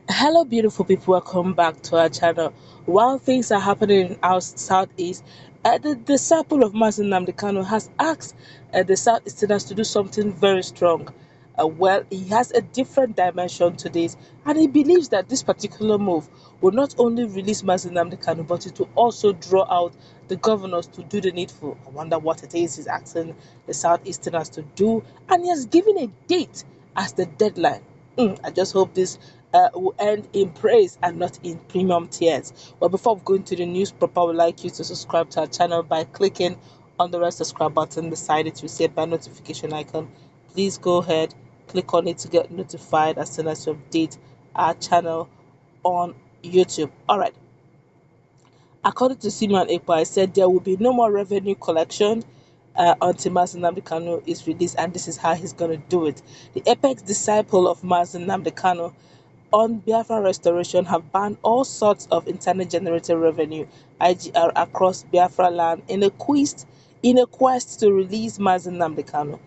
Hello, beautiful people. Welcome back to our channel. While things are happening in our southeast, the disciple of Mazi Nnamdi Kanu has asked the southeasterners to do something very strong. Well, he has a different dimension to this, and he believes that this particular move will not only release Mazi Nnamdi Kanu, but it will also draw out the governors to do the needful. I wonder what it is he's asking the southeasterners to do, and he has given a date as the deadline. I just hope this will end in praise and not in premium tears. But before we go into the news proper, I would like you to subscribe to our channel by clicking on the red subscribe button beside it. You see a bell notification icon. Please go ahead, click on it to get notified as soon as we update our channel on YouTube. All right. According to Simon Ekpa, I said there will be no more revenue collection until Mazi Nnamdi Kanu is released, and this is how he's going to do it. The apex disciple of Mazi Nnamdi Kanu on Biafra restoration have banned all sorts of internet generated revenue IGR across Biafra land in a quest to release Mazi Nnamdi Kanu.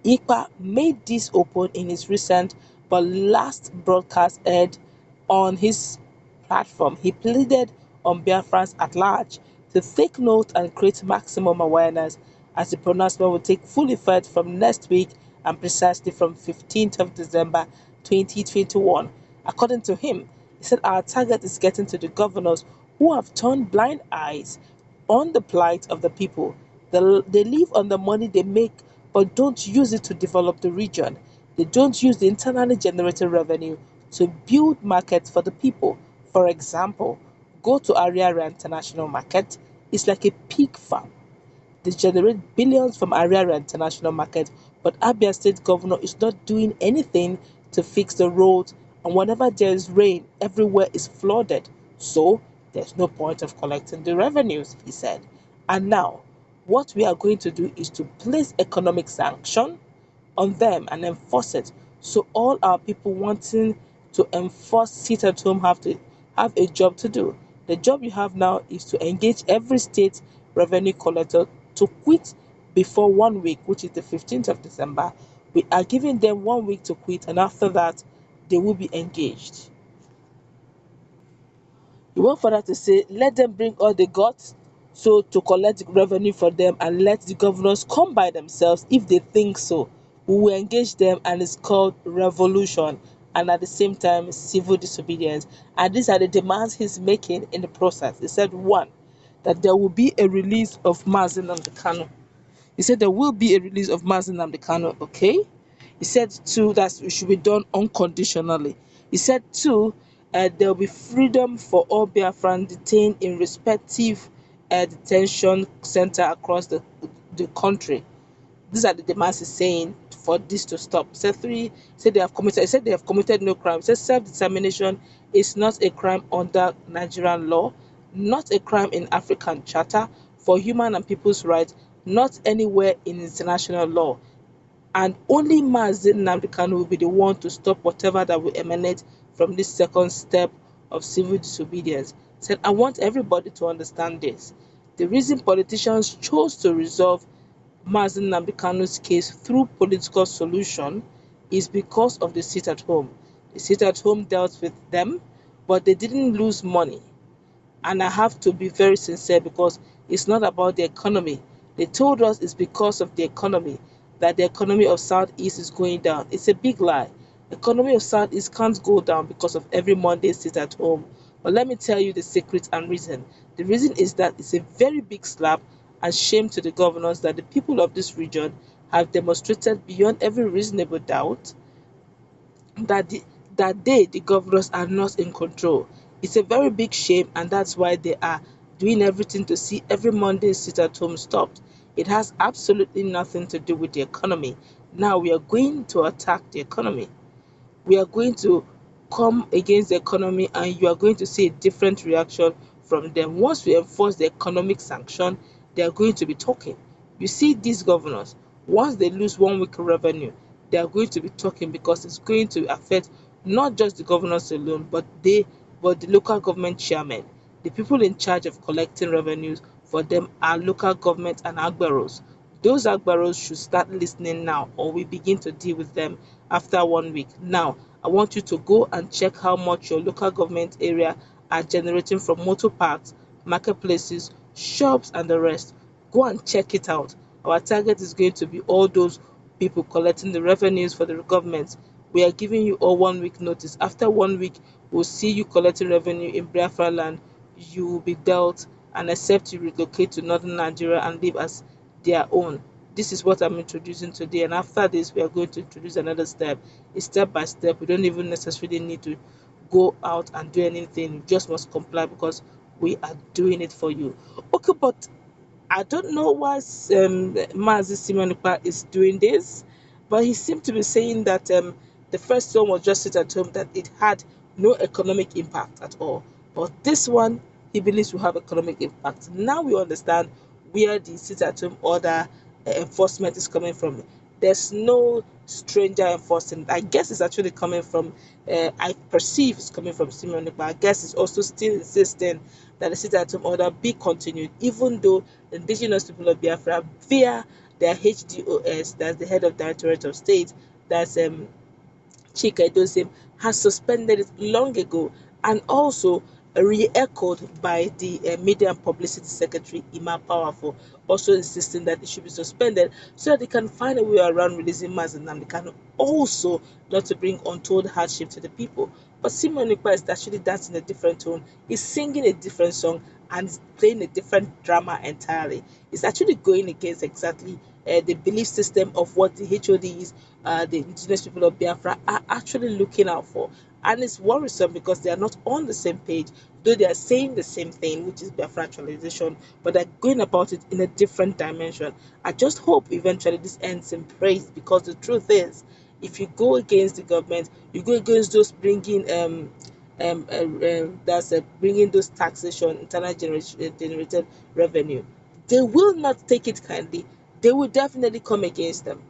Ekpa made this open in his recent but last broadcast aired on his platform. He pleaded on Biafrans at large to take note and create maximum awareness as the pronouncement will take full effect from next week and precisely from 15th of December 2021. According to him, he said our target is getting to the governors who have turned blind eyes on the plight of the people. They live on the money they make but don't use it to develop the region. They don't use the internally generated revenue to build markets for the people. For example, go to Ariara International Market. It's like a pig farm. They generate billions from Ariara International Market, but Abia State Governor is not doing anything to fix the roads, and whenever there is rain, everywhere is flooded. So there's no point of collecting the revenues, he said. And now, what we are going to do is to place economic sanction on them and enforce it. So all our people wanting to enforce sit at home have to have a job to do. The job you have now is to engage every state revenue collector to quit before 1 week, which is the 15th of December. We are giving them 1 week to quit, and after that, they will be engaged. You went further to say, let them bring all they got so to collect the revenue for them and let the governors come by themselves if they think so. We will engage them, and it's called revolution and at the same time civil disobedience. And these are the demands he's making in the process. He said, one, that there will be a release of Mazi Nnamdi Kanu. He said there will be a release of Mazi Nnamdi Kanu, okay? He said two, that it should be done unconditionally. He said two, there will be freedom for all Biafran detained in respective detention center across the country. These are the demands he's saying for this to stop. He said three, he said they have committed no crime. He said self-determination is not a crime under Nigerian law, not a crime in African Charter for human and people's rights, not anywhere in international law. And only Mazi Nnamdi Kanu will be the one to stop whatever that will emanate from this second step of civil disobedience. He said, I want everybody to understand this. The reason politicians chose to resolve Mazi Nnamdi Kanu's case through political solution is because of the sit at home. The sit at home dealt with them, but they didn't lose money. And I have to be very sincere because it's not about the economy. They told us it's because of the economy that the economy of Southeast is going down. It's a big lie. The economy of Southeast can't go down because of every Monday sit at home. But let me tell you the secret and reason. The reason is that it's a very big slap and shame to the governors that the people of this region have demonstrated beyond every reasonable doubt that the governors are not in control. It's a very big shame, and that's why they are doing everything to see every Monday sit at home stopped. It has absolutely nothing to do with the economy. Now we are going to attack the economy. We are going to come against the economy, and you are going to see a different reaction from them. Once we enforce the economic sanction, they are going to be talking. You see, these governors, once they lose 1 week revenue, they are going to be talking because it's going to affect not just the governors alone, but the local government chairmen. The people in charge of collecting revenues for them are local government and agbaros. Those agbaros should start listening now, or we begin to deal with them after 1 week. Now, I want you to go and check how much your local government area are generating from motor parks, marketplaces, shops, and the rest. Go and check it out. Our target is going to be all those people collecting the revenues for the government. We are giving you all 1 week notice. After 1 week, we'll see you collecting revenue in Biafra land. You will be dealt, and except you relocate to northern Nigeria and live as their own. This is what I'm introducing today, and after this, we are going to introduce another step. It's step by step. We don't even necessarily need to go out and do anything. You just must comply because we are doing it for you. Okay, but I don't know why Mazi Simonukpa is doing this, but he seemed to be saying that the first one was just sit at home, that it had no economic impact at all. But this one, he believes will have economic impact. Now we understand where the sit at home order enforcement is coming from. There's no stranger enforcing. I guess it's actually coming from, I perceive it's coming from Simon, but I guess it's also still insisting that the sit at home order be continued, even though the indigenous people of Biafra, via their HDOS, that's the head of Directorate of State, that's Chika Edozim, has suspended it long ago, and also re-echoed by the Media and Publicity Secretary Ima Powerful, also insisting that it should be suspended so that they can find a way around releasing Mazi Nnamdi Kanu, also not to bring untold hardship to the people. But Simon Ekpa is actually dancing a different tone. He's singing a different song and playing a different drama entirely. It's actually going against exactly the belief system of what the HODs, the indigenous people of Biafra, are actually looking out for. And it's worrisome because they are not on the same page, though they are saying the same thing, which is Biafra actualization, but they're going about it in a different dimension. I just hope eventually this ends in praise, because the truth is, if you go against the government, you go against those bringing that's bringing those taxation, internal generated revenue, they will not take it kindly. They will definitely come against them,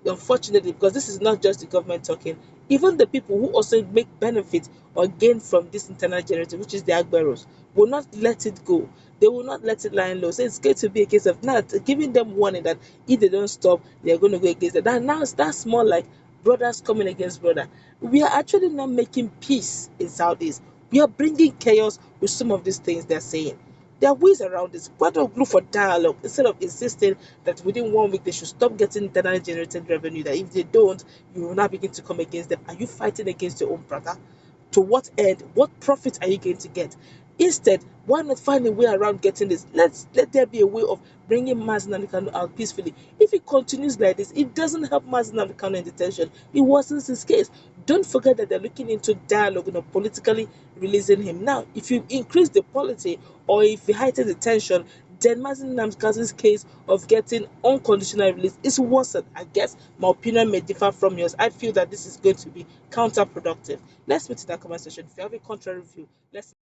unfortunately, because this is not just the government talking. Even the people who also make benefit or gain from this internal generator, which is the Agberos, will not let it go. They will not let it lie low. So it's going to be a case of not giving them warning that if they don't stop, they're going to go against it. That now that's more like brothers coming against brother. We are actually not making peace in Southeast. We are bringing chaos with some of these things they're saying. There are ways around this. Why don't look for dialogue instead of insisting that within 1 week they should stop getting internally generated revenue? That if they don't, you will now begin to come against them. Are you fighting against your own brother? To what end? What profit are you going to get? Instead, why not find a way around getting this? Let there be a way of bringing Mazi Nnamdi Kanu out peacefully. If it continues like this, it doesn't help Mazi Nnamdi Kanu in detention. It worsens his case. Don't forget that they're looking into dialogue and politically releasing him. Now, if you increase the polity or if you heighten the tension, then Mazi Nnamdi Kanu's case of getting unconditional release is worsened. I guess my opinion may differ from yours. I feel that this is going to be counterproductive. Let's meet in that comment section. If you have a contrary view, let's